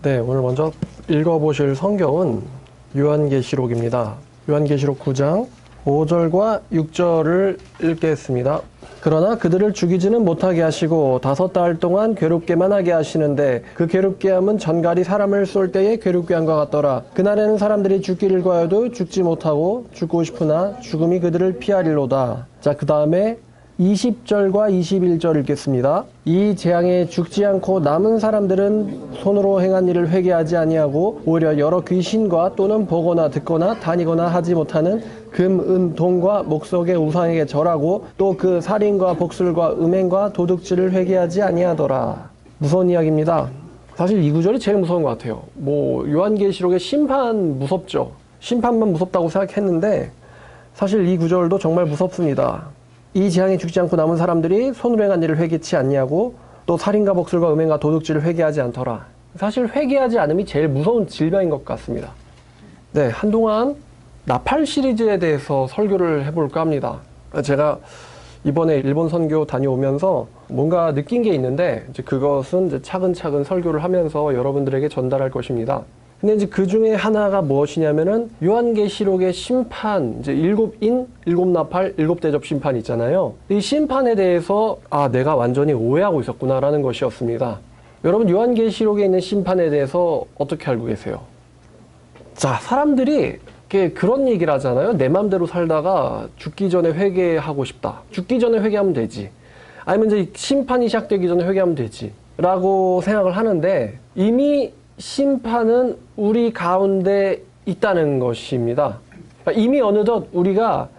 네, 오늘 먼저 읽어보실 성경은 요한계시록입니다. 요한계시록 9장 5절과 6절을 읽겠습니다. 그러나 그들을 죽이지는 못하게 하시고 5달 동안 괴롭게만 하게 하시는데 그 괴롭게 함은 전갈이 사람을 쏠 때의 괴롭게 함과 같더라. 그날에는 사람들이 죽기를 구하여도 죽지 못하고 죽고 싶으나 죽음이 그들을 피하리로다. 자, 그 다음에 20절과 21절 읽겠습니다. 이 재앙에 죽지 않고 남은 사람들은 손으로 행한 일을 회개하지 아니하고 오히려 여러 귀신과 또는 보거나 듣거나 다니거나 하지 못하는 금, 은, 동과 목석의 우상에게 절하고 또 그 살인과 복술과 음행과 도둑질을 회개하지 아니하더라. 무서운 이야기입니다. 사실 이 구절이 제일 무서운 것 같아요. 요한계시록의 심판 무섭죠. 심판만 무섭다고 생각했는데 사실 이 구절도 정말 무섭습니다. 이 재앙에 죽지 않고 남은 사람들이 손으로 행한 일을 회개치 않냐고 또 살인과 복술과 음행과 도둑질을 회개하지 않더라. 사실 회개하지 않음이 제일 무서운 질병인 것 같습니다. 네, 한동안 나팔 시리즈에 대해서 설교를 해볼까 합니다. 제가 이번에 일본 선교 다녀오면서 뭔가 느낀 게 있는데 그것은 이제 차근차근 설교를 하면서 여러분들에게 전달할 것입니다. 근데 이제 그 중에 하나가 무엇이냐면은 요한계시록의 심판, 이제 7인, 7나팔, 7대접 심판이 있잖아요. 이 심판에 대해서 내가 완전히 오해하고 있었구나라는 것이었습니다. 여러분 요한계시록에 있는 심판에 대해서 어떻게 알고 계세요? 자, 사람들이 그런 얘기를 하잖아요. 내 맘대로 살다가 죽기 전에 회개하고 싶다. 죽기 전에 회개하면 되지. 아니면 이제 심판이 시작되기 전에 회개하면 되지. 라고 생각을 하는데 이미 심판은 우리 가운데 있다는 것입니다. 이미 어느덧 우리가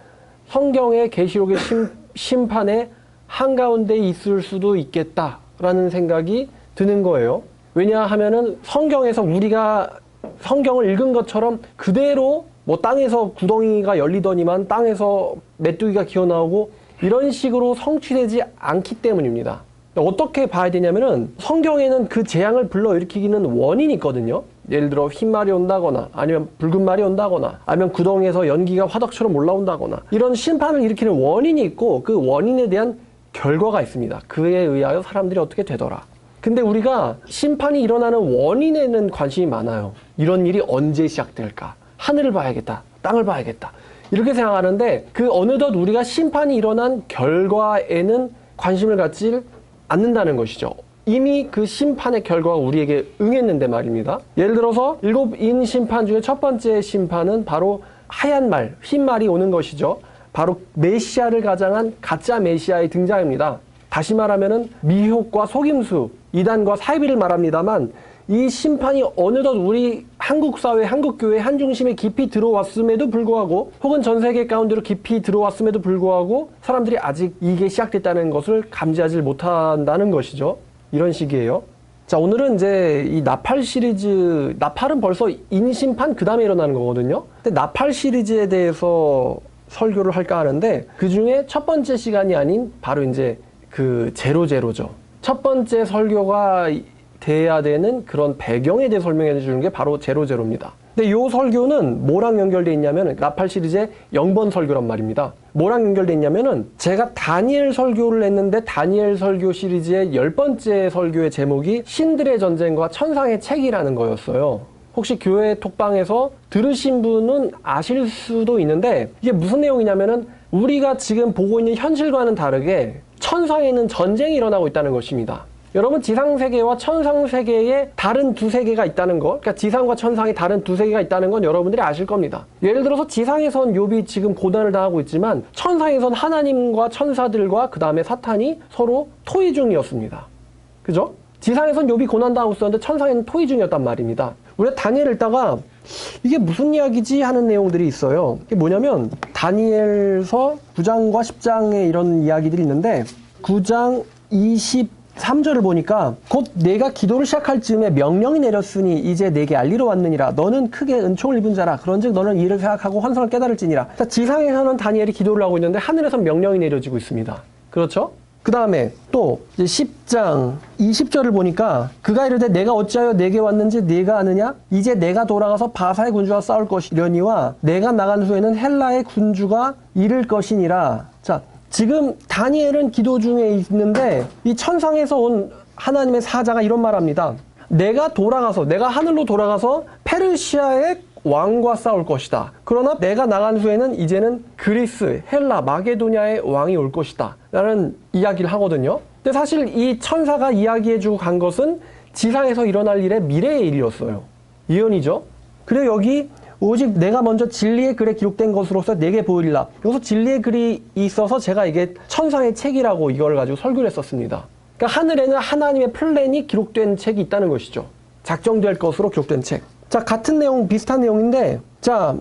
성경의 계시록의 심판의 한가운데 있을 수도 있겠다라는 생각이 드는 거예요. 왜냐하면은 성경에서 우리가 성경을 읽은 것처럼 그대로 땅에서 구덩이가 열리더니만 땅에서 메뚜기가 기어나오고 이런 식으로 성취되지 않기 때문입니다. 어떻게 봐야 되냐면은 성경에는 그 재앙을 불러일으키기는 원인이 있거든요. 예를 들어 흰 말이 온다거나 아니면 붉은 말이 온다거나 아니면 구덩이에서 연기가 화덕처럼 올라온다거나 이런 심판을 일으키는 원인이 있고 그 원인에 대한 결과가 있습니다. 그에 의하여 사람들이 어떻게 되더라. 근데 우리가 심판이 일어나는 원인에는 관심이 많아요. 이런 일이 언제 시작될까? 하늘을 봐야겠다. 땅을 봐야겠다. 이렇게 생각하는데 그 어느덧 우리가 심판이 일어난 결과에는 관심을 갖지 않는다는 것이죠. 이미 그 심판의 결과가 우리에게 응했는데 말입니다. 예를 들어서 7인 심판 중에 첫 번째 심판은 바로 하얀 말, 흰 말이 오는 것이죠. 바로 메시아를 가장한 가짜 메시아의 등장입니다. 다시 말하면은 미혹과 속임수, 이단과 사이비를 말합니다만 이 심판이 어느덧 우리 한국 사회, 한국 교회 한중심에 깊이 들어왔음에도 불구하고 혹은 전 세계 가운데로 깊이 들어왔음에도 불구하고 사람들이 아직 이게 시작됐다는 것을 감지하지 못한다는 것이죠. 이런 식이에요. 자, 오늘은 이제 이 나팔 시리즈, 나팔은 벌써 인심판 그 다음에 일어나는 거거든요. 근데 나팔 시리즈에 대해서 설교를 할까 하는데 그 중에 첫 번째 시간이 아닌 바로 이제 그 제로제로죠. 첫 번째 설교가 돼야 되는 그런 배경에 대해 설명해 주는 게 바로 제로제로입니다. 근데 이 설교는 뭐랑 연결되어 있냐면 나팔 시리즈의 0번 설교란 말입니다. 뭐랑 연결되어 있냐면은 제가 다니엘 설교를 했는데 다니엘 설교 시리즈의 10번째 설교의 제목이 신들의 전쟁과 천상의 책이라는 거였어요. 혹시 교회 톡방에서 들으신 분은 아실 수도 있는데 이게 무슨 내용이냐면은 우리가 지금 보고 있는 현실과는 다르게 천상에는 전쟁이 일어나고 있다는 것입니다. 여러분 지상세계와 천상세계에 다른 두 세계가 있다는 것, 그러니까 지상과 천상에 다른 두 세계가 있다는 건 여러분들이 아실 겁니다. 예를 들어서 지상에선 욥이 지금 고난을 당하고 있지만 천상에선 하나님과 천사들과 그 다음에 사탄이 서로 토의 중이었습니다. 그죠? 지상에선 욥이 고난당하고 있었는데 천상에는 토의 중이었단 말입니다. 우리가 다니엘 읽다가 이게 무슨 이야기지 하는 내용들이 있어요. 이게 뭐냐면 다니엘서 9장과 10장에 이런 이야기들이 있는데 9장 23절을 보니까 곧 내가 기도를 시작할 즈음에 명령이 내렸으니 이제 내게 알리러 왔느니라. 너는 크게 은총을 입은 자라. 그런즉 너는 이를 생각하고 환상을 깨달을지니라. 지상에서는 다니엘이 기도를 하고 있는데 하늘에서는 명령이 내려지고 있습니다. 그렇죠? 그 다음에 또 10장 20절을 보니까 그가 이르되 내가 어찌하여 내게 왔는지 네가 아느냐? 이제 내가 돌아가서 바사의 군주와 싸울 것이려니와 내가 나간 후에는 헬라의 군주가 이를 것이니라. 자, 지금 다니엘은 기도 중에 있는데 이 천상에서 온 하나님의 사자가 이런 말합니다. 내가 하늘로 돌아가서 페르시아의 왕과 싸울 것이다. 그러나 내가 나간 후에는 이제는 그리스, 헬라, 마게도냐의 왕이 올 것이다. 라는 이야기를 하거든요. 근데 사실 이 천사가 이야기해주고 간 것은 지상에서 일어날 일의 미래의 일이었어요. 예언이죠. 그리고 여기 오직 내가 먼저 진리의 글에 기록된 것으로서 내게 보이리라. 여기서 진리의 글이 있어서 제가 이게 천상의 책이라고 이걸 가지고 설교를 했었습니다. 그러니까 하늘에는 하나님의 플랜이 기록된 책이 있다는 것이죠. 작정될 것으로 기록된 책. 자, 같은 내용, 비슷한 내용인데, 자,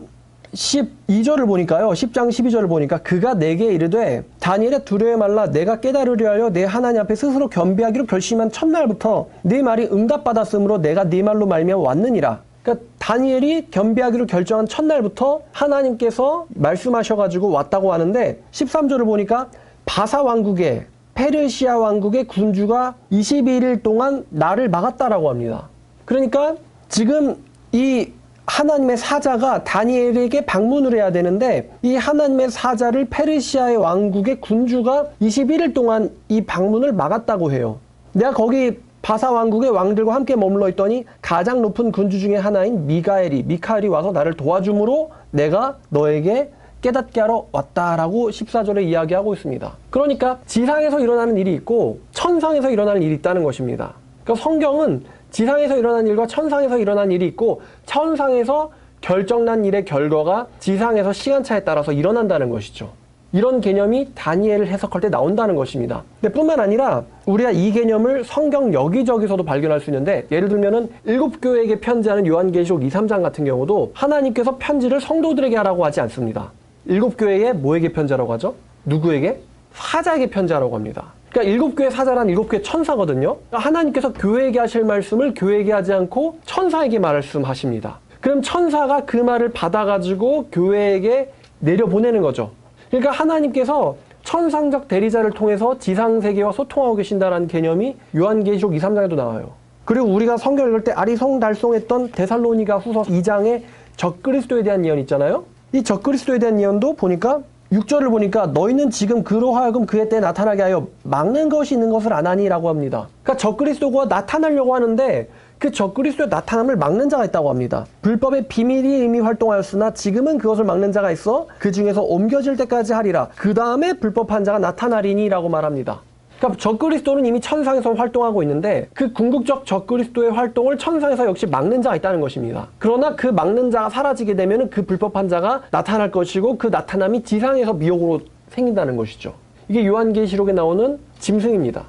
12절을 보니까요. 10장 12절을 보니까 그가 내게 이르되 다니엘아 두려워 말라. 내가 깨달으려 하여 내 하나님 앞에 스스로 겸비하기로 결심한 첫날부터 네 말이 응답받았으므로 내가 네 말로 말미암아 왔느니라. 그러니까 다니엘이 겸비하기로 결정한 첫날부터 하나님께서 말씀하셔가지고 왔다고 하는데 13절을 보니까 바사 왕국의 페르시아 왕국의 군주가 21일 동안 나를 막았다라고 합니다. 그러니까 지금 이 하나님의 사자가 다니엘에게 방문을 해야 되는데 이 하나님의 사자를 페르시아의 왕국의 군주가 21일 동안 이 방문을 막았다고 해요. 내가 거기 바사 왕국의 왕들과 함께 머물러 있더니 가장 높은 군주 중에 하나인 미카엘이 와서 나를 도와줌으로 내가 너에게 깨닫게 하러 왔다라고 14절에 이야기하고 있습니다. 그러니까 지상에서 일어나는 일이 있고 천상에서 일어나는 일이 있다는 것입니다. 그러니까 성경은 지상에서 일어난 일과 천상에서 일어난 일이 있고 천상에서 결정난 일의 결과가 지상에서 시간차에 따라서 일어난다는 것이죠. 이런 개념이 다니엘을 해석할 때 나온다는 것입니다. 근데 뿐만 아니라 우리가 이 개념을 성경 여기저기서도 발견할 수 있는데 예를 들면은 7교회에게 편지하는 요한계시록 2, 3장 같은 경우도 하나님께서 편지를 성도들에게 하라고 하지 않습니다. 7교회에 뭐에게 편지하라고 하죠? 누구에게? 사자에게 편지하라고 합니다. 그러니까 7교회 사자란 7교회 천사거든요. 그러니까 하나님께서 교회에게 하실 말씀을 교회에게 하지 않고 천사에게 말씀하십니다. 그럼 천사가 그 말을 받아가지고 교회에게 내려보내는 거죠. 그러니까 하나님께서 천상적 대리자를 통해서 지상세계와 소통하고 계신다는 개념이 요한계시록 2, 3장에도 나와요. 그리고 우리가 성경 읽을 때 아리송달송했던 데살로니가 후서 2장에 적그리스도에 대한 예언 있잖아요. 이 적그리스도에 대한 예언도 보니까 6절을 보니까 너희는 지금 그로 하여금 그의 때에 나타나게 하여 막는 것이 있는 것을 안 하니 라고 합니다. 그러니까 적그리스도가 나타나려고 하는데 그 적그리스도의 나타남을 막는 자가 있다고 합니다. 불법의 비밀이 이미 활동하였으나 지금은 그것을 막는 자가 있어 그 중에서 옮겨질 때까지 하리라. 그 다음에 불법한 자가 나타나리니 라고 말합니다. 그러니까 적그리스도는 이미 천상에서 활동하고 있는데 그 궁극적 적그리스도의 활동을 천상에서 역시 막는 자가 있다는 것입니다. 그러나 그 막는 자가 사라지게 되면 그 불법한 자가 나타날 것이고 그 나타남이 지상에서 미혹으로 생긴다는 것이죠. 이게 요한계시록에 나오는 짐승입니다.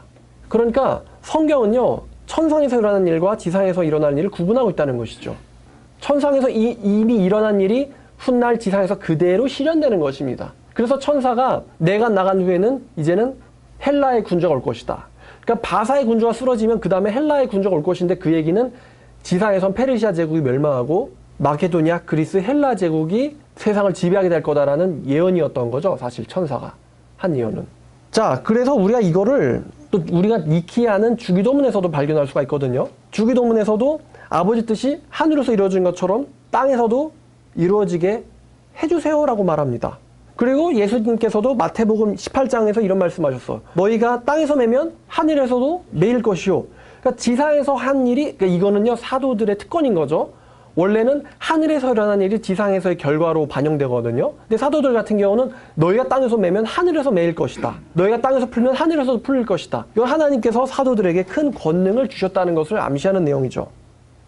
그러니까 성경은요. 천상에서 일어나는 일과 지상에서 일어나는 일을 구분하고 있다는 것이죠. 천상에서 이미 일어난 일이 훗날 지상에서 그대로 실현되는 것입니다. 그래서 천사가 내가 나간 후에는 이제는 헬라의 군주가 올 것이다. 그러니까 바사의 군주가 쓰러지면 그 다음에 헬라의 군주가 올 것인데 그 얘기는 지상에선 페르시아 제국이 멸망하고 마케도니아, 그리스, 헬라 제국이 세상을 지배하게 될 거다라는 예언이었던 거죠. 사실 천사가 한 예언은. 자, 그래서 우리가 이거를 또 우리가 익히 아는 주기도문에서도 발견할 수가 있거든요. 주기도문에서도 아버지 뜻이 하늘에서 이루어진 것처럼 땅에서도 이루어지게 해주세요라고 말합니다. 그리고 예수님께서도 마태복음 18장에서 이런 말씀하셨어요. 너희가 땅에서 매면 하늘에서도 매일 것이요. 그러니까 지상에서 한 일이, 그러니까 이거는요 사도들의 특권인 거죠. 원래는 하늘에서 일어난 일이 지상에서의 결과로 반영되거든요. 근데 사도들 같은 경우는 너희가 땅에서 매면 하늘에서 매일 것이다. 너희가 땅에서 풀면 하늘에서도 풀릴 것이다. 이건 하나님께서 사도들에게 큰 권능을 주셨다는 것을 암시하는 내용이죠.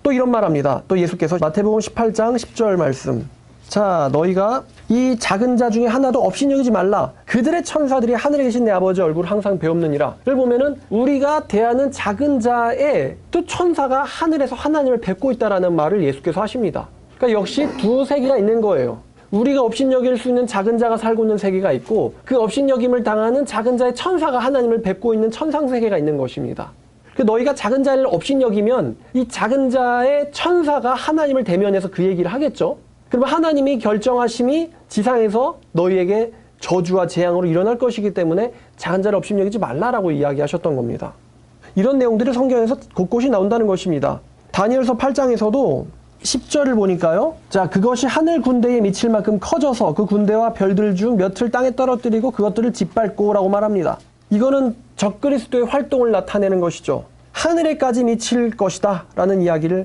또 이런 말합니다. 또 예수께서 마태복음 18장 10절 말씀. 자, 너희가 이 작은 자 중에 하나도 업신여기지 말라. 그들의 천사들이 하늘에 계신 내 아버지 얼굴을 항상 배웁느니라. 를 보면은 우리가 대하는 작은 자의 또 천사가 하늘에서 하나님을 뵙고 있다라는 말을 예수께서 하십니다. 그러니까 역시 두 세계가 있는 거예요. 우리가 업신여길 수 있는 작은 자가 살고 있는 세계가 있고 그 업신여김을 당하는 작은 자의 천사가 하나님을 뵙고 있는 천상세계가 있는 것입니다. 너희가 작은 자를 업신여기면 이 작은 자의 천사가 하나님을 대면해서 그 얘기를 하겠죠. 그러면 하나님이 결정하심이 지상에서 너희에게 저주와 재앙으로 일어날 것이기 때문에 작은 자를 업신여기지 말라라고 이야기하셨던 겁니다. 이런 내용들이 성경에서 곳곳이 나온다는 것입니다. 다니엘서 8장에서도 10절을 보니까요. 자, 그것이 하늘 군대에 미칠 만큼 커져서 그 군대와 별들 중 몇을 땅에 떨어뜨리고 그것들을 짓밟고 라고 말합니다. 이거는 적그리스도의 활동을 나타내는 것이죠. 하늘에까지 미칠 것이다 라는 이야기를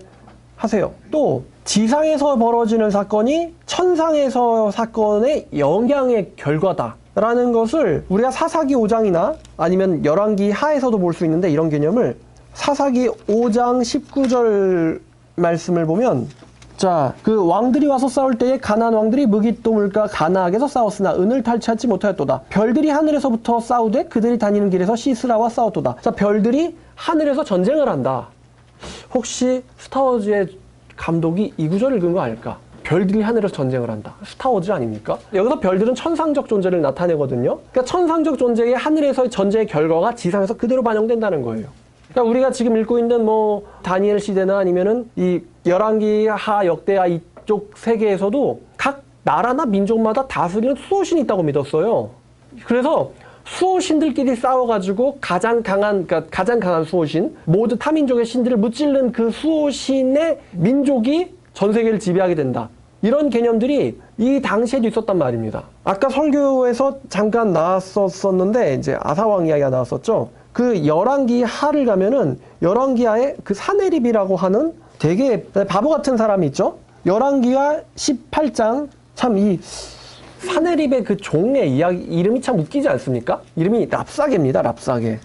하세요. 또 지상에서 벌어지는 사건이 천상에서 사건의 영향의 결과다 라는 것을 우리가 사사기 5장이나 아니면 열왕기 하에서도 볼 수 있는데, 이런 개념을 사사기 5장 19절 말씀을 보면, 자, 그 왕들이 와서 싸울 때에 가나안 왕들이 무깃도 물가 가나악에서 싸웠으나 은을 탈취하지 못하였도다. 별들이 하늘에서부터 싸우되 그들이 다니는 길에서 시스라와 싸웠도다. 자, 별들이 하늘에서 전쟁을 한다. 혹시 스타워즈의 감독이 이 구절을 읽은 거 아닐까? 별들이 하늘에서 전쟁을 한다. 스타워즈 아닙니까? 여기서 별들은 천상적 존재를 나타내거든요. 그러니까 천상적 존재의 하늘에서의 전쟁의 결과가 지상에서 그대로 반영된다는 거예요. 그러니까 우리가 지금 읽고 있는 뭐 다니엘 시대나 아니면은 이 열왕기 하 역대하 이쪽 세계에서도 각 나라나 민족마다 다스리는 수호신이 있다고 믿었어요. 그래서 수호신들끼리 싸워가지고 가장 강한 수호신, 모두 타민족의 신들을 무찌른 그 수호신의 민족이 전 세계를 지배하게 된다. 이런 개념들이 이 당시에도 있었단 말입니다. 아까 설교에서 잠깐 나왔었는데 이제 아사왕 이야기가 나왔었죠. 그 열왕기 하를 가면은 열왕기 하에 그 사네립이라고 하는 되게 바보 같은 사람이 있죠. 열왕기하 18장, 참 이 사네립의 그 종의 이야기 이름이 참 웃기지 않습니까? 이름이 랍사게입니다. 랍사게.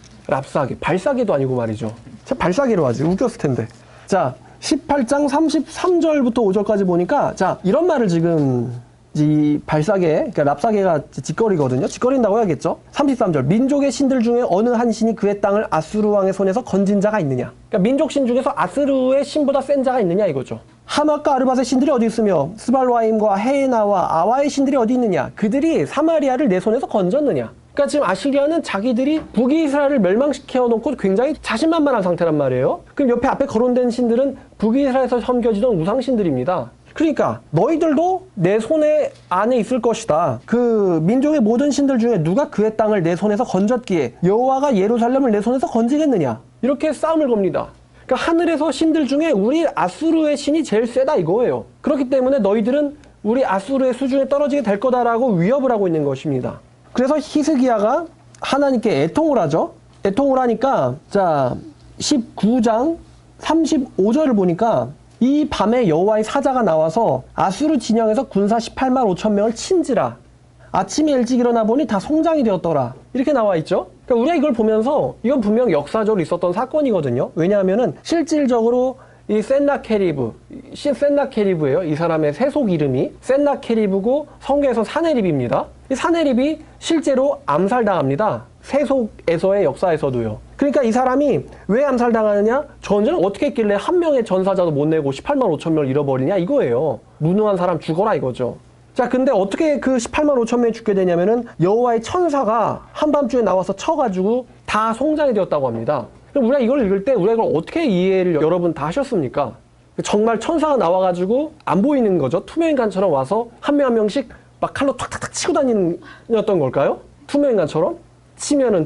발사게도 아니고 말이죠. 참 발사게로 하지. 웃겼을 텐데. 자, 18장 33절부터 5절까지 보니까, 자, 이런 말을 지금 이 발사게, 그러니까 랍사게가 짓거리거든요. 짓거린다고 해야겠죠. 33절. 민족의 신들 중에 어느 한 신이 그의 땅을 아수르 왕의 손에서 건진 자가 있느냐. 그러니까 민족 신 중에서 아수르의 신보다 센 자가 있느냐 이거죠. 하맛과 아르밧의 신들이 어디 있으며 스발와임과 헤나와 아와의 신들이 어디 있느냐. 그들이 사마리아를 내 손에서 건졌느냐. 그러니까 지금 아시리아는 자기들이 북이스라엘을 멸망시켜 놓고 굉장히 자신만만한 상태란 말이에요. 그럼 앞에 거론된 신들은 북이스라엘에서 섬겨지던 우상신들입니다. 그러니까 너희들도 내 손에 안에 있을 것이다. 그 민족의 모든 신들 중에 누가 그의 땅을 내 손에서 건졌기에 여호와가 예루살렘을 내 손에서 건지겠느냐. 이렇게 싸움을 겁니다. 그러니까 하늘에서 신들 중에 우리 아수르의 신이 제일 세다 이거예요. 그렇기 때문에 너희들은 우리 아수르의 수준에 떨어지게 될 거다라고 위협을 하고 있는 것입니다. 그래서 히스기야가 하나님께 애통을 하죠. 애통을 하니까, 자, 19장 35절을 보니까 이 밤에 여호와의 사자가 나와서 아수르 진영에서 군사 18만 5천 명을 친지라. 아침에 일찍 일어나 보니 다 송장이 되었더라. 이렇게 나와 있죠. 그러니까 우리가 이걸 보면서 이건 분명 역사적으로 있었던 사건이거든요. 왜냐하면은 실질적으로 이 센나케리브예요. 이 사람의 세속 이름이 센나케리브고 성경에서 사네립입니다. 이 사네립이 실제로 암살당합니다. 세속에서의 역사에서도요. 그러니까 이 사람이 왜 암살당하느냐? 전쟁을 어떻게 했길래 한 명의 전사자도 못 내고 18만 5천 명을 잃어버리냐 이거예요. 무능한 사람 죽어라 이거죠. 자, 근데 어떻게 그 18만 5천 명이 죽게 되냐면은 여호와의 천사가 한밤중에 나와서 쳐가지고 다 송장이 되었다고 합니다. 그럼 우리가 이걸 읽을 때 우리가 이걸 어떻게 이해를 여러분 다 하셨습니까? 정말 천사가 나와가지고 안 보이는 거죠. 투명인간처럼 와서 한 명 한 명씩 막 칼로 탁탁탁 치고 다니는였던 걸까요? 투명인간처럼? 치면은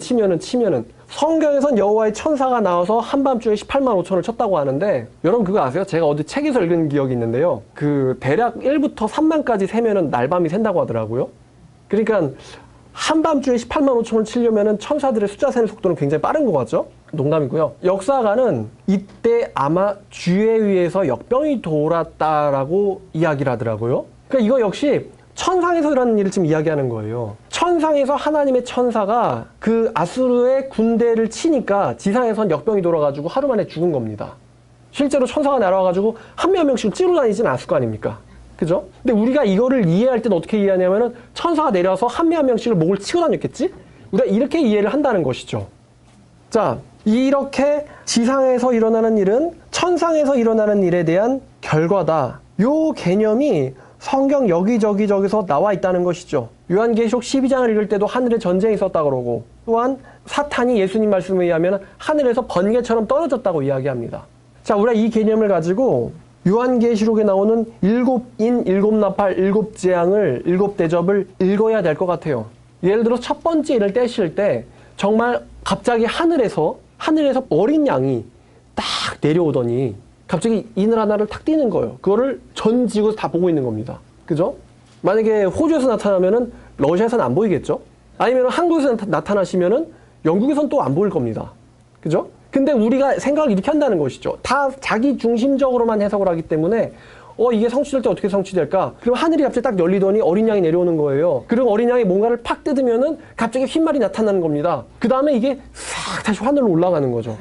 성경에선 여호와의 천사가 나와서 한밤중에 18만 5천을 쳤다고 하는데, 여러분 그거 아세요? 제가 어디 책에서 읽은 기억이 있는데요. 그 대략 1부터 3만까지 세면은 날밤이 샌다고 하더라고요. 그러니까 한밤중에 18만 5천을 치려면은 천사들의 숫자 세는 속도는 굉장히 빠른 것 같죠? 농담이고요. 역사가는 이때 아마 주에 의해서 역병이 돌았다라고 이야기를 하더라고요. 그러니까 이거 역시 천상에서 일어나는 일을 지금 이야기하는 거예요. 천상에서 하나님의 천사가 그 아수르의 군대를 치니까 지상에선 역병이 돌아가지고 하루 만에 죽은 겁니다. 실제로 천사가 날아와가지고 한 명 한 명씩 찌르고 다니지는 않았을 거 아닙니까? 그죠? 근데 우리가 이거를 이해할 때는 어떻게 이해하냐면은 천사가 내려와서 한 명 한 명씩을 목을 치고 다녔겠지? 우리가 이렇게 이해를 한다는 것이죠. 자, 이렇게 지상에서 일어나는 일은 천상에서 일어나는 일에 대한 결과다. 요 개념이 성경 여기저기서 나와 있다는 것이죠. 요한계시록 12장을 읽을 때도 하늘에 전쟁이 있었다 그러고, 또한 사탄이 예수님 말씀에 의하면 하늘에서 번개처럼 떨어졌다고 이야기합니다. 자, 우리가 이 개념을 가지고 요한계시록에 나오는 7인, 7나팔, 7재앙을, 7대접을 읽어야 될 것 같아요. 예를 들어 첫 번째 인을 떼실 때 정말 갑자기 하늘에서 어린 양이 딱 내려오더니 갑자기 인을 하나를 탁 띄는 거예요. 그거를 전 지구에서 다 보고 있는 겁니다. 그죠? 만약에 호주에서 나타나면은 러시아에서는 안 보이겠죠? 아니면 한국에서 나타나시면은 영국에서는 또 안 보일 겁니다. 그죠? 근데 우리가 생각을 이렇게 한다는 것이죠. 다 자기 중심적으로만 해석을 하기 때문에 이게 성취될 때 어떻게 성취될까? 그럼 하늘이 갑자기 딱 열리더니 어린 양이 내려오는 거예요. 그리고 어린 양이 뭔가를 팍 뜯으면은 갑자기 흰말이 나타나는 겁니다. 그 다음에 이게 싹 다시 하늘로 올라가는 거죠.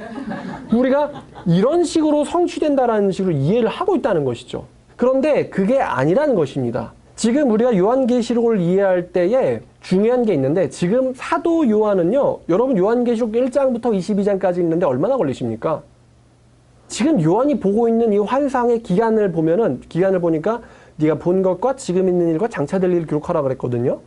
우리가 이런 식으로 성취된다라는 식으로 이해를 하고 있다는 것이죠. 그런데 그게 아니라는 것입니다. 지금 우리가 요한계시록을 이해할 때에 중요한 게 있는데, 지금 사도 요한은요, 여러분 요한계시록 1장부터 22장까지 있는데 얼마나 걸리십니까? 지금 요한이 보고 있는 이 환상의 기간을 보니까 네가 본 것과 지금 있는 일과 장차될 일을 기록하라 그랬거든요.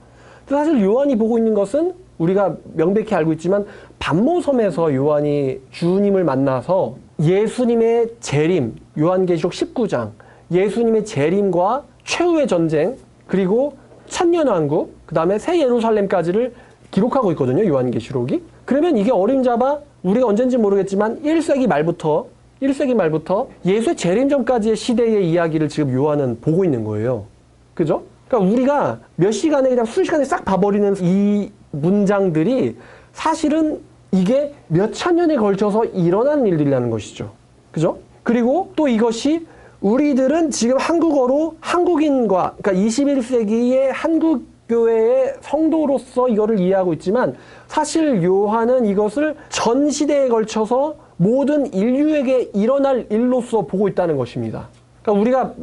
사실 요한이 보고 있는 것은 우리가 명백히 알고 있지만 반모섬에서 요한이 주님을 만나서 예수님의 재림, 요한계시록 19장, 예수님의 재림과 최후의 전쟁, 그리고 천년왕국, 그 다음에 새 예루살렘까지를 기록하고 있거든요, 요한계시록이. 그러면 이게 어림잡아 우리가 언젠지 모르겠지만 1세기 말부터 예수의 재림 전까지의 시대의 이야기를 지금 요한은 보고 있는 거예요. 그죠? 그러니까 우리가 몇 시간에 그냥 순식간에 싹 봐버리는 이 문장들이 사실은 이게 몇 천 년에 걸쳐서 일어난 일들이라는 것이죠. 그죠? 그리고 또 이것이 우리들은 지금 한국어로 한국인과, 그러니까 21세기의 한국 교회의 성도로서 이거를 이해하고 있지만, 사실 요한은 이것을 전 시대에 걸쳐서 모든 인류에게 일어날 일로서 보고 있다는 것입니다. 그러니까 우리가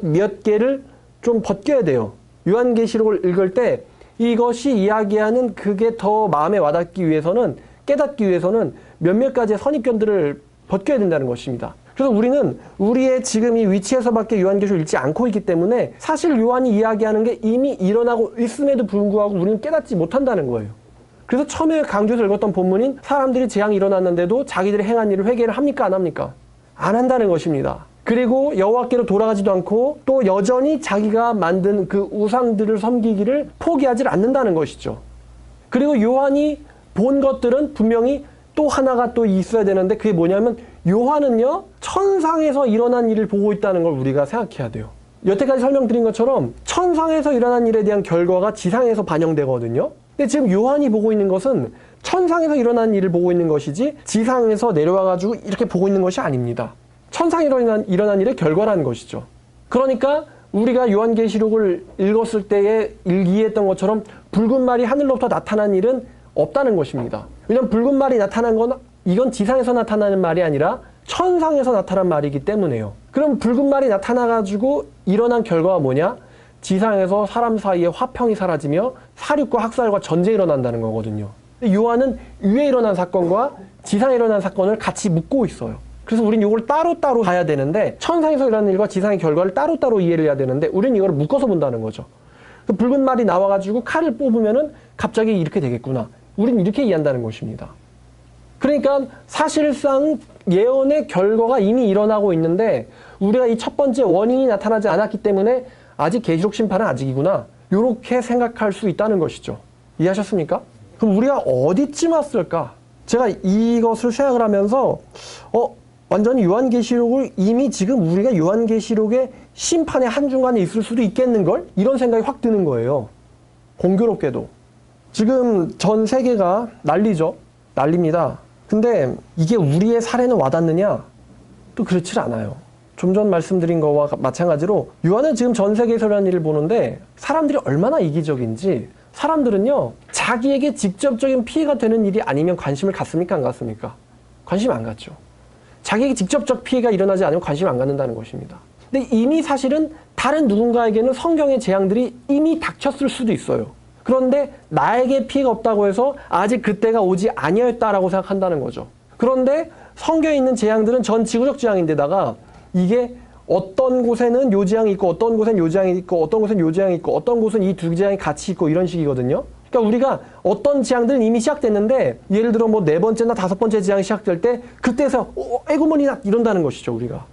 몇 개를 좀 벗겨야 돼요. 요한계시록을 읽을 때 이것이 이야기하는 그게 더 마음에 와닿기 위해서는, 깨닫기 위해서는 몇몇 가지의 선입견들을 벗겨야 된다는 것입니다. 그래서 우리는 우리의 지금 이 위치에서밖에 요한계시록을 읽지 않고 있기 때문에 사실 요한이 이야기하는 게 이미 일어나고 있음에도 불구하고 우리는 깨닫지 못한다는 거예요. 그래서 처음에 강조해서 읽었던 본문인 사람들이 재앙이 일어났는데도 자기들이 행한 일을 회개를 합니까? 안 합니까? 안 한다는 것입니다. 그리고 여호와께로 돌아가지도 않고 또 여전히 자기가 만든 그 우상들을 섬기기를 포기하지 않는다는 것이죠. 그리고 요한이 본 것들은 분명히 또 하나가 또 있어야 되는데, 그게 뭐냐면 요한은요, 천상에서 일어난 일을 보고 있다는 걸 우리가 생각해야 돼요. 여태까지 설명드린 것처럼 천상에서 일어난 일에 대한 결과가 지상에서 반영되거든요. 근데 지금 요한이 보고 있는 것은 천상에서 일어난 일을 보고 있는 것이지 지상에서 내려와가지고 이렇게 보고 있는 것이 아닙니다. 천상에서 일어난 일의 결과라는 것이죠. 그러니까 우리가 요한계시록을 읽었을 때에 이해했던 것처럼 붉은 말이 하늘로부터 나타난 일은 없다는 것입니다. 왜냐하면 붉은 말이 나타난 건 이건 지상에서 나타나는 말이 아니라 천상에서 나타난 말이기 때문에요. 그럼 붉은 말이 나타나가지고 일어난 결과가 뭐냐? 지상에서 사람 사이에 화평이 사라지며 사륙과 학살과 전쟁이 일어난다는 거거든요. 요한은 위에 일어난 사건과 지상에 일어난 사건을 같이 묶고 있어요. 그래서 우린 이걸 따로따로 봐야 되는데, 천상에서 일어나는 일과 지상의 결과를 따로따로 이해를 해야 되는데 우린 이걸 묶어서 본다는 거죠. 붉은 말이 나와가지고 칼을 뽑으면은 갑자기 이렇게 되겠구나. 우린 이렇게 이해한다는 것입니다. 그러니까 사실상 예언의 결과가 이미 일어나고 있는데 우리가 이 첫 번째 원인이 나타나지 않았기 때문에 아직 계시록 심판은 아직이구나, 이렇게 생각할 수 있다는 것이죠. 이해하셨습니까? 그럼 우리가 어디쯤 왔을까? 제가 이것을 생각을 하면서 완전히 요한계시록을 이미 지금 우리가 요한계시록의 심판의 한중간에 있을 수도 있겠는걸? 이런 생각이 확 드는 거예요. 공교롭게도. 지금 전 세계가 난리죠. 난립니다. 근데 이게 우리의 사례는 와닿느냐? 또 그렇지 않아요. 좀 전 말씀드린 거와 마찬가지로 요한은 지금 전 세계에서 일어난 일을 보는데 사람들이 얼마나 이기적인지, 사람들은요, 자기에게 직접적인 피해가 되는 일이 아니면 관심을 갖습니까? 안 갖습니까? 관심 안 갖죠. 자기에게 직접적 피해가 일어나지 않으면 관심 안 갖는다는 것입니다. 근데 이미 사실은 다른 누군가에게는 성경의 재앙들이 이미 닥쳤을 수도 있어요. 그런데 나에게 피해가 없다고 해서 아직 그때가 오지 아니었다라고 생각한다는 거죠. 그런데 성경에 있는 재앙들은 전 지구적 재앙인데다가 이게 어떤 곳에는 요 재앙이 있고 어떤 곳엔 요 재앙이 있고 어떤 곳엔 요 재앙이 있고 어떤 곳은 이 두 재앙이 같이 있고 이런 식이거든요. 그러니까 우리가 어떤 재앙들은 이미 시작됐는데, 예를 들어 뭐 4번째나 5번째 재앙이 시작될 때 그때서 에구머니나 이런다는 것이죠, 우리가.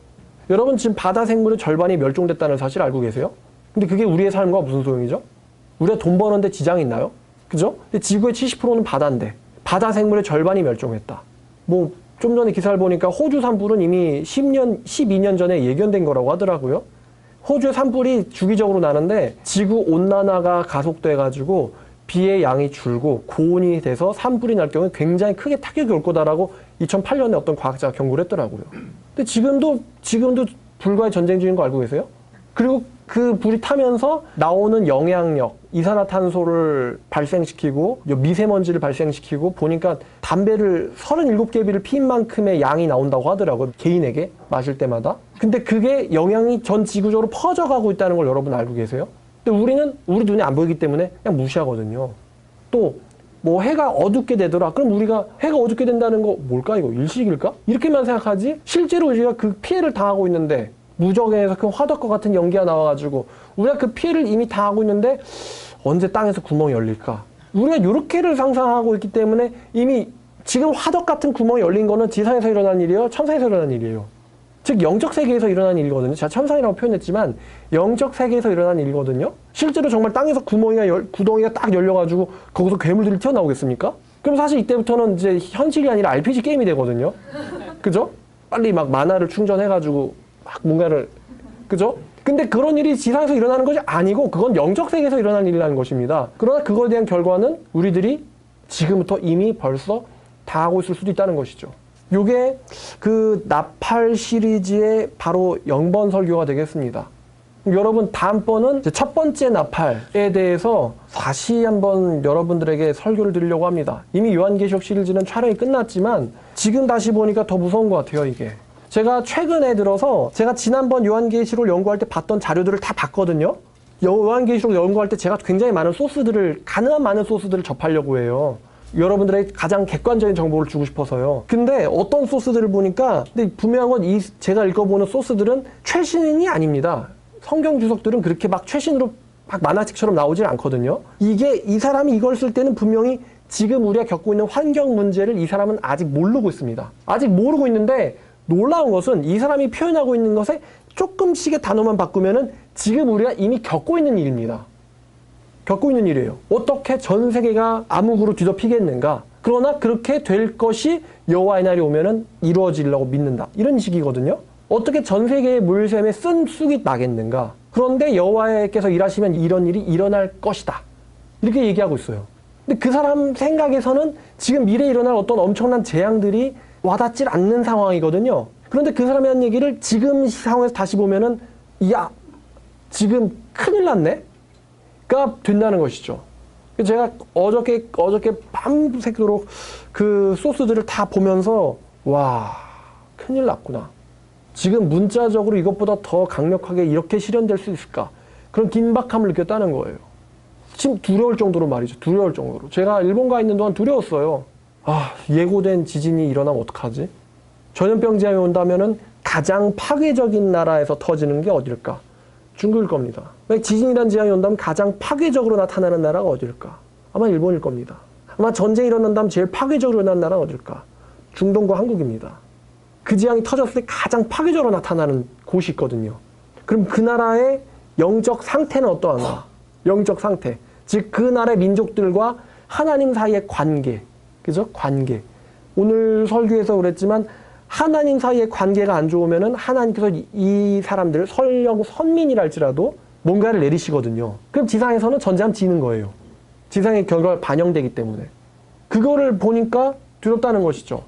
여러분 지금 바다 생물의 절반이 멸종됐다는 사실 알고 계세요? 근데 그게 우리의 삶과 무슨 소용이죠? 우리가 돈 버는데 지장이 있나요? 그죠? 근데 지구의 70%는 바다인데 바다 생물의 절반이 멸종했다. 뭐 좀 전에 기사를 보니까 호주 산불은 이미 10년, 12년 전에 예견된 거라고 하더라고요. 호주의 산불이 주기적으로 나는데 지구 온난화가 가속돼가지고 비의 양이 줄고 고온이 돼서 산불이 날 경우에 굉장히 크게 타격이 올 거다라고 2008년에 어떤 과학자가 경고를 했더라고요. 근데 지금도 불과의 전쟁 중인 거 알고 계세요? 그리고 그 불이 타면서 나오는 영향력, 이산화탄소를 발생시키고 미세먼지를 발생시키고 보니까 담배를 37개비를 피인 만큼의 양이 나온다고 하더라고요. 개인에게 마실 때마다. 근데 그게 영향이 전 지구적으로 퍼져가고 있다는 걸 여러분 알고 계세요? 근데 우리는 우리 눈에 안 보이기 때문에 그냥 무시하거든요. 또 뭐 해가 어둡게 되더라. 그럼 우리가 해가 어둡게 된다는 거 뭘까 이거 일식일까? 이렇게만 생각하지 실제로 우리가 그 피해를 당하고 있는데 무적에서 그 화덕과 같은 연기가 나와가지고 우리가 그 피해를 이미 당하고 있는데 언제 땅에서 구멍이 열릴까? 우리가 이렇게를 상상하고 있기 때문에 이미 지금 화덕 같은 구멍이 열린 거는 지상에서 일어난 일이에요? 천상에서 일어난 일이에요? 즉 영적 세계에서 일어난 일이거든요. 제가 천상이라고 표현했지만 영적 세계에서 일어난 일이거든요. 실제로 정말 땅에서 구덩이가 딱 열려가지고 거기서 괴물들이 튀어나오겠습니까? 그럼 사실 이때부터는 이제 현실이 아니라 RPG 게임이 되거든요. 그죠? 빨리 막 만화를 충전해가지고 막 뭔가를 그죠? 근데 그런 일이 지상에서 일어나는 것이 아니고 그건 영적 세계에서 일어나는 일이라는 것입니다. 그러나 그거에 대한 결과는 우리들이 지금부터 이미 벌써 다 하고 있을 수도 있다는 것이죠. 요게 그 나팔 시리즈의 바로 0번 설교가 되겠습니다. 여러분 다음번은 이제 첫 번째 나팔에 대해서 다시 한번 여러분들에게 설교를 드리려고 합니다. 이미 요한계시록 시리즈는 촬영이 끝났지만 지금 다시 보니까 더 무서운 것 같아요 이게. 제가 최근에 들어서 제가 지난번 요한계시록을 연구할 때 봤던 자료들을 다 봤거든요. 요한계시록 연구할 때 제가 굉장히 많은 소스들을 가능한 많은 소스들을 접하려고 해요. 여러분들에게 가장 객관적인 정보를 주고 싶어서요. 근데 어떤 소스들을 보니까 근데 분명한 건 제가 읽어보는 소스들은 최신이 아닙니다. 성경 주석들은 그렇게 막 최신으로 막 만화책처럼 나오질 않거든요. 이 사람이 이걸 쓸 때는 분명히 지금 우리가 겪고 있는 환경 문제를 이 사람은 아직 모르고 있습니다. 아직 모르고 있는데 놀라운 것은 이 사람이 표현하고 있는 것에 조금씩의 단어만 바꾸면은 지금 우리가 이미 겪고 있는 일입니다. 겪고 있는 일이에요. 어떻게 전 세계가 암흑으로 뒤덮이겠는가? 그러나 그렇게 될 것이 여호와의 날이 오면은 이루어지려고 믿는다. 이런 식이거든요. 어떻게 전 세계의 물샘에 쓴 쑥이 나겠는가? 그런데 여호와께서 일하시면 이런 일이 일어날 것이다. 이렇게 얘기하고 있어요. 근데 그 사람 생각에서는 지금 미래에 일어날 어떤 엄청난 재앙들이 와닿질 않는 상황이거든요. 그런데 그 사람이 한 얘기를 지금 상황에서 다시 보면은 야, 지금 큰일 났네? 가 된다는 것이죠. 제가 어저께 밤새도록 그 소스들을 다 보면서 와, 큰일 났구나. 지금 문자적으로 이것보다 더 강력하게 이렇게 실현될 수 있을까? 그런 긴박함을 느꼈다는 거예요. 지금 두려울 정도로 말이죠. 두려울 정도로. 제가 일본 가 있는 동안 두려웠어요. 아, 예고된 지진이 일어나면 어떡하지? 전염병 재앙이 온다면은 가장 파괴적인 나라에서 터지는 게 어딜까? 중국일 겁니다. 지진이라는 재앙이 온다면 가장 파괴적으로 나타나는 나라가 어딜까? 아마 일본일 겁니다. 아마 전쟁이 일어난다면 제일 파괴적으로 일어나는 나라가 어딜까? 중동과 한국입니다. 그 재앙이 터졌을 때 가장 파괴적으로 나타나는 곳이 있거든요. 그럼 그 나라의 영적 상태는 어떠한가? 영적 상태. 즉, 그 나라의 민족들과 하나님 사이의 관계. 그죠? 관계. 오늘 설교에서 그랬지만 하나님 사이의 관계가 안 좋으면은 하나님께서 이 사람들을 설령 선민이랄지라도 뭔가를 내리시거든요. 그럼 지상에서는 전쟁하면 지는 거예요. 지상의 결과가 반영되기 때문에. 그거를 보니까 두렵다는 것이죠.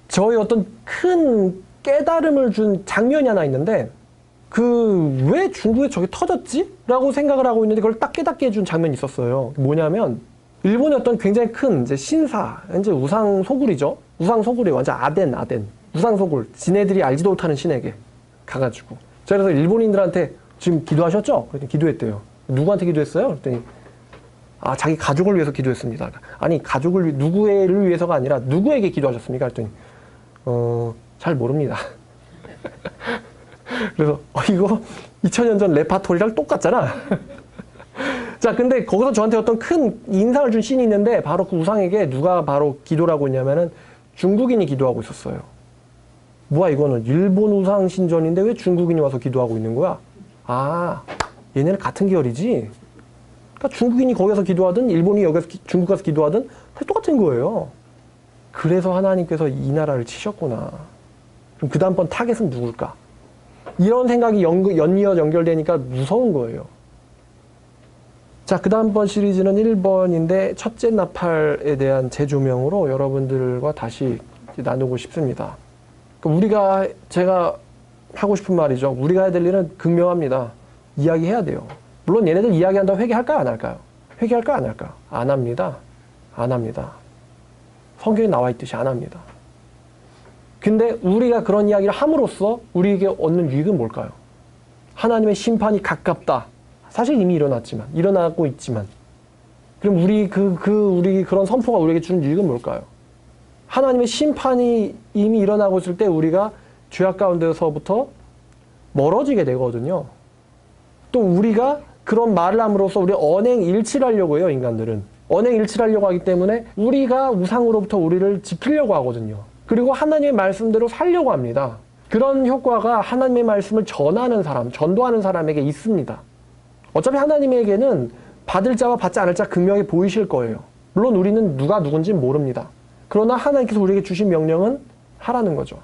저의 어떤 큰 깨달음을 준 장면이 하나 있는데 왜 중국에 저게 터졌지? 라고 생각을 하고 있는데 그걸 딱 깨닫게 해준 장면이 있었어요. 뭐냐면 일본의 어떤 굉장히 큰 이제 신사, 이제 우상 소굴이죠. 우상 소굴이 완전 아덴. 우상 소굴. 지네들이 알지도 못하는 신에게 가가지고. 제가 그래서 일본인들한테 지금 기도하셨죠? 그랬더니 기도했대요. 누구한테 기도했어요? 그랬더니 자기 가족을 위해서 기도했습니다. 아니, 누구를 위해서가 아니라 누구에게 기도하셨습니까? 그랬더니 잘 모릅니다. 그래서 이거 2000년 전 레파토리랑 똑같잖아. 자, 근데 거기서 저한테 어떤 큰 인상을 준 씬이 있는데 바로 그 우상에게 누가 바로 기도를 하고 있냐면은 중국인이 기도하고 있었어요. 뭐야, 이거는 일본 우상 신전인데 왜 중국인이 와서 기도하고 있는 거야? 얘네는 같은 계열이지? 그러니까 중국인이 거기서 기도하든 일본이 여기서 중국 가서 기도하든 다 똑같은 거예요. 그래서 하나님께서 이 나라를 치셨구나. 그럼 그 다음번 타겟은 누굴까? 이런 생각이 연결되니까 무서운 거예요. 자, 그 다음번 시리즈는 1번인데 첫째 나팔에 대한 재조명으로 여러분들과 다시 나누고 싶습니다. 제가 하고 싶은 말이죠. 우리가 해야 될 일은 극명합니다. 이야기해야 돼요. 물론 얘네들 이야기한다고 회개할까요? 안 할까요? 회개할까요? 안 할까요? 안 합니다. 안 합니다. 성경에 나와 있듯이 안 합니다. 근데 우리가 그런 이야기를 함으로써 우리에게 얻는 유익은 뭘까요? 하나님의 심판이 가깝다. 사실 이미 일어나고 있지만. 그럼 우리 그런 선포가 우리에게 주는 유익은 뭘까요? 하나님의 심판이 이미 일어나고 있을 때 우리가 죄악 가운데서부터 멀어지게 되거든요. 또 우리가 그런 말을 함으로써 우리 언행일치를 하려고 해요, 인간들은. 언행일치를 하려고 하기 때문에 우리가 우상으로부터 우리를 지키려고 하거든요. 그리고 하나님의 말씀대로 살려고 합니다. 그런 효과가 하나님의 말씀을 전하는 사람, 전도하는 사람에게 있습니다. 어차피 하나님에게는 받을 자와 받지 않을 자 극명히 보이실 거예요. 물론 우리는 누가 누군지는 모릅니다. 그러나 하나님께서 우리에게 주신 명령은 하라는 거죠.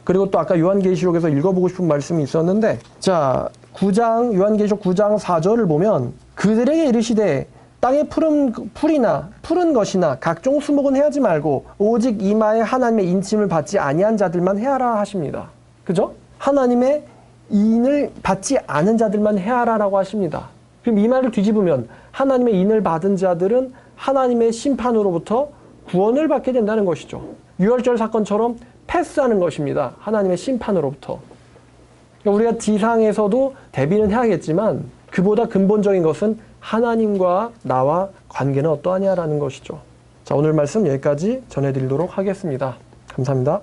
그리고 또 아까 요한계시록에서 읽어보고 싶은 말씀이 있었는데, 자, 요한계시록 9장 4절을 보면 그들에게 이르시되 땅에 푸른 것이나 각종 수목은 해하지 말고 오직 이마에 하나님의 인침을 받지 아니한 자들만 해하라 하십니다. 그죠? 하나님의 인을 받지 않은 자들만 해하라라고 하십니다. 그럼 이 말을 뒤집으면 하나님의 인을 받은 자들은 하나님의 심판으로부터 구원을 받게 된다는 것이죠. 유월절 사건처럼 패스하는 것입니다. 하나님의 심판으로부터. 그러니까 우리가 지상에서도 대비는 해야겠지만 그보다 근본적인 것은 하나님과 나와 관계는 어떠하냐라는 것이죠. 자, 오늘 말씀 여기까지 전해드리도록 하겠습니다. 감사합니다.